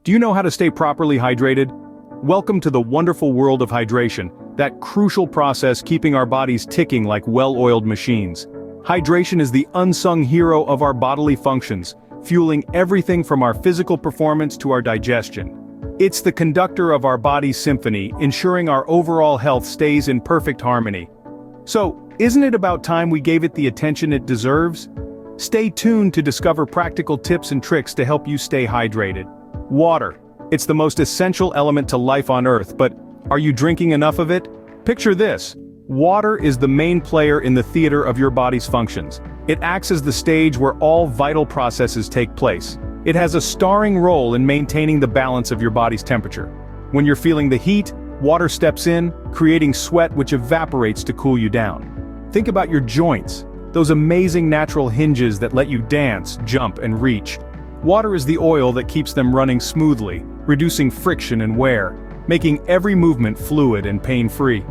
Do you know how to stay properly hydrated? Welcome to the wonderful world of hydration, that crucial process keeping our bodies ticking like well-oiled machines. Hydration is the unsung hero of our bodily functions, fueling everything from our physical performance to our digestion. It's the conductor of our body's symphony, ensuring our overall health stays in perfect harmony. So, isn't it about time we gave it the attention it deserves? Stay tuned to discover practical tips and tricks to help you stay hydrated. Water. It's the most essential element to life on Earth, but are you drinking enough of it? Picture this. Water is the main player in the theater of your body's functions. It acts as the stage where all vital processes take place. It has a starring role in maintaining the balance of your body's temperature. When you're feeling the heat, water steps in, creating sweat which evaporates to cool you down. Think about your joints, those amazing natural hinges that let you dance, jump, and reach. Water is the oil that keeps them running smoothly, reducing friction and wear, making every movement fluid and pain-free.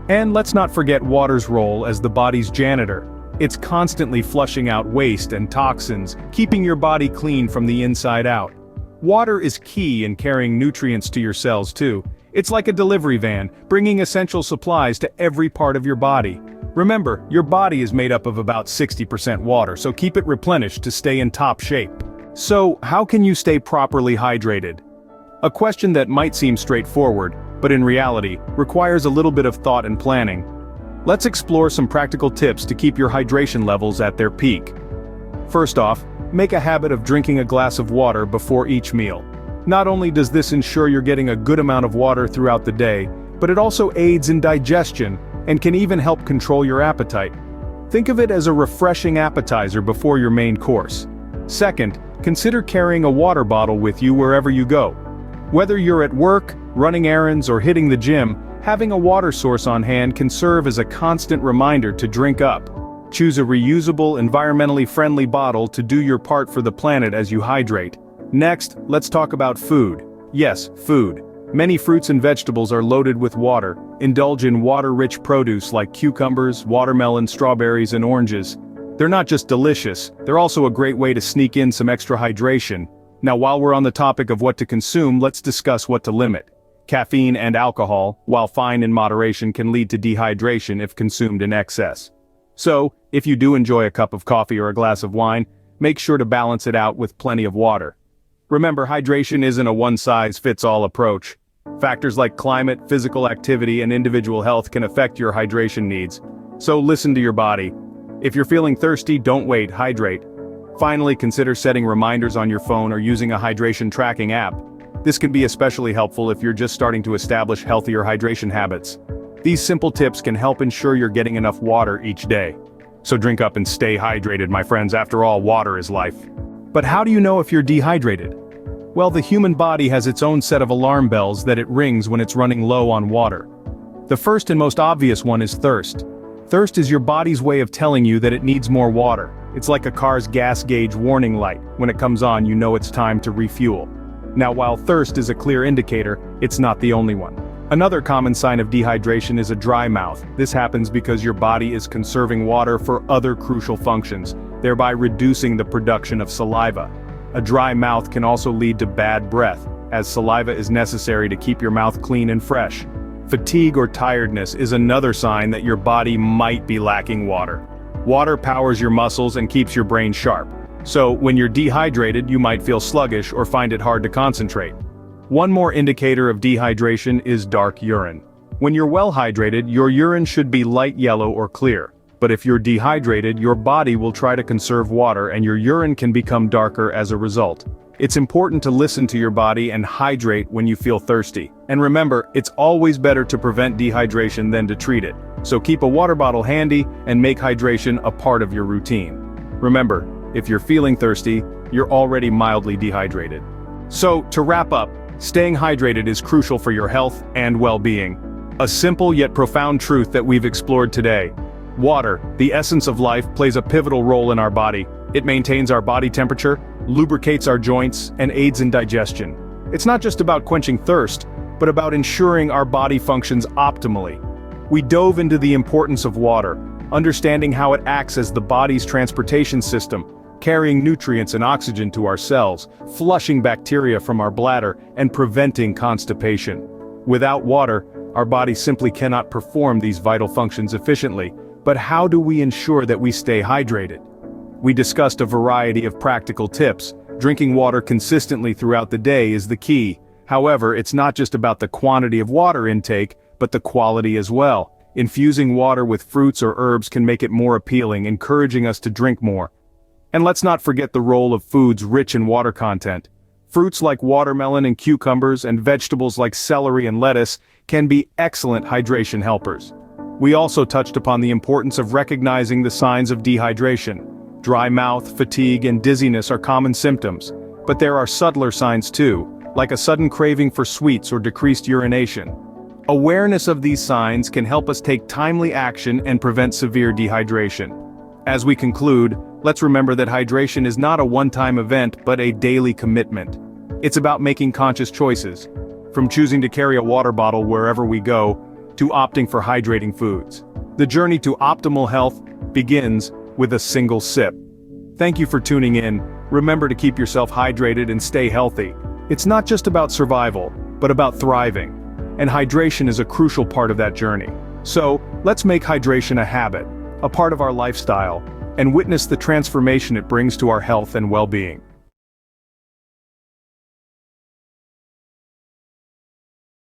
And let's not forget water's role as the body's janitor. It's constantly flushing out waste and toxins, keeping your body clean from the inside out. Water is key in carrying nutrients to your cells too. It's like a delivery van, bringing essential supplies to every part of your body. Remember, your body is made up of about 60% water, so keep it replenished to stay in top shape. So, how can you stay properly hydrated? A question that might seem straightforward, but in reality, requires a little bit of thought and planning. Let's explore some practical tips to keep your hydration levels at their peak. First off, make a habit of drinking a glass of water before each meal. Not only does this ensure you're getting a good amount of water throughout the day, but it also aids in digestion and can even help control your appetite. Think of it as a refreshing appetizer before your main course. Second, consider carrying a water bottle with you wherever you go. Whether you're at work, running errands, or hitting the gym, having a water source on hand can serve as a constant reminder to drink up. Choose a reusable, environmentally friendly bottle to do your part for the planet as you hydrate. Next, let's talk about food. Yes, food. Many fruits and vegetables are loaded with water. Indulge in water-rich produce like cucumbers, watermelon, strawberries, and oranges. They're not just delicious, they're also a great way to sneak in some extra hydration. Now, while we're on the topic of what to consume, let's discuss what to limit. Caffeine and alcohol, while fine in moderation, can lead to dehydration if consumed in excess. So, if you do enjoy a cup of coffee or a glass of wine, make sure to balance it out with plenty of water. Remember, hydration isn't a one-size-fits-all approach. Factors like climate, physical activity, and individual health can affect your hydration needs. So listen to your body. If you're feeling thirsty, don't wait, hydrate. Finally, consider setting reminders on your phone or using a hydration tracking app. This can be especially helpful if you're just starting to establish healthier hydration habits. These simple tips can help ensure you're getting enough water each day. So drink up and stay hydrated, my friends. After all, water is life. But how do you know if you're dehydrated? Well, the human body has its own set of alarm bells that it rings when it's running low on water. The first and most obvious one is thirst. Thirst is your body's way of telling you that it needs more water. It's like a car's gas gauge warning light. When it comes on, you know it's time to refuel. Now, while thirst is a clear indicator, it's not the only one. Another common sign of dehydration is a dry mouth. This happens because your body is conserving water for other crucial functions, thereby reducing the production of saliva. A dry mouth can also lead to bad breath, as saliva is necessary to keep your mouth clean and fresh. Fatigue or tiredness is another sign that your body might be lacking water. Water powers your muscles and keeps your brain sharp. So, when you're dehydrated, you might feel sluggish or find it hard to concentrate. One more indicator of dehydration is dark urine. When you're well hydrated, your urine should be light yellow or clear. But if you're dehydrated, your body will try to conserve water and your urine can become darker as a result. It's important to listen to your body and hydrate when you feel thirsty. And remember, it's always better to prevent dehydration than to treat it. So keep a water bottle handy and make hydration a part of your routine. Remember, if you're feeling thirsty, you're already mildly dehydrated. So, to wrap up, staying hydrated is crucial for your health and well-being. A simple yet profound truth that we've explored today. Water, the essence of life, plays a pivotal role in our body. It maintains our body temperature, lubricates our joints, and aids in digestion. It's not just about quenching thirst, but about ensuring our body functions optimally. We dove into the importance of water, understanding how it acts as the body's transportation system, carrying nutrients and oxygen to our cells, flushing bacteria from our bladder, and preventing constipation. Without water, our body simply cannot perform these vital functions efficiently. But how do we ensure that we stay hydrated? We discussed a variety of practical tips. Drinking water consistently throughout the day is the key. However, it's not just about the quantity of water intake, but the quality as well. Infusing water with fruits or herbs can make it more appealing, encouraging us to drink more. And let's not forget the role of foods rich in water content. Fruits like watermelon and cucumbers and vegetables like celery and lettuce can be excellent hydration helpers. We also touched upon the importance of recognizing the signs of dehydration. Dry mouth, fatigue, and dizziness are common symptoms, but there are subtler signs too, like a sudden craving for sweets or decreased urination. Awareness of these signs can help us take timely action and prevent severe dehydration. As we conclude, let's remember that hydration is not a one-time event but a daily commitment. It's about making conscious choices, from choosing to carry a water bottle wherever we go, to opting for hydrating foods. The journey to optimal health begins with a single sip. Thank you for tuning in. Remember to keep yourself hydrated and stay healthy. It's not just about survival, but about thriving. And hydration is a crucial part of that journey. So, let's make hydration a habit, a part of our lifestyle, and witness the transformation it brings to our health and well-being.